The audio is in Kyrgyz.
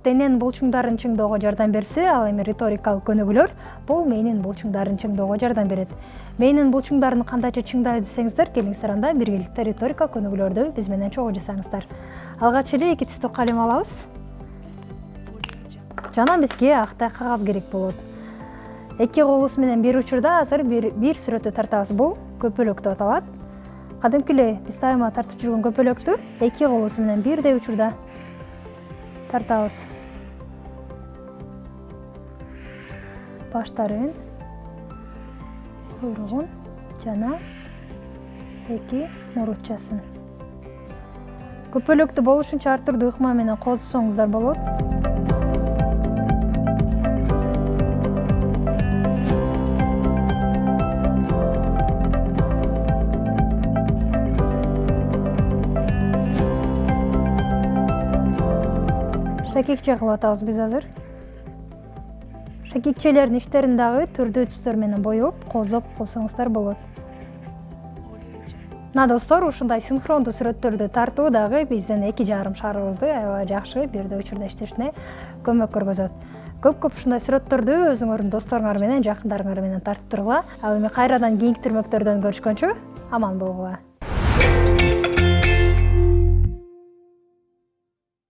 дененин булчуңдарын чыңдоого жардам берсе, ал эми риторикалык көнүгүүлөр бул мээнин булчуңдарын чыңдоого жардам берет. Мээнин булчуңдарын кандайча чыңдайбыз десеңиздер, келиңиздер анда биргеликте риторикалык көнүгүүлөрдү биз менен чогуу жасаңыздар. Алгач эле 2 түстүү калем алабыз. Жана бизге актай кагаз керек болот. 2 колубуз менен бир учурда азыр бир сүрөттү тартабыз. Бул көпөлөк деп аталат. Кадимки эле биз дайыма тартып жүргөн көпөлөктү 2 колубуз менен бирдей учурда тартабыз. Баштарын, куйругун жана 2 мурутчасын. Көпөлөктү болушунча ар түрдүү ыкма менен козусоңуздар болот. Шакекче кылып атабыз биз азыр. Шакекчелердин ичтерин дагы түрдүү түстөр менен боеп, козоп койсоңуздар болот. Мына достор, ушундай синхрондуу сүрөттөрдү тартуу дагы биздин 2,5 шаарыбызды аябай жакшы бирдей учурда иштешине көмөк көргөзөт. Көп ушундай сүрөттөрдү өзүңөрдүн досторуңар менен, жакындарыңар менен тартып тургула. Ал эми кайрадан кийинки түрмөктөрдөн көрүшкөнчө аман болгула.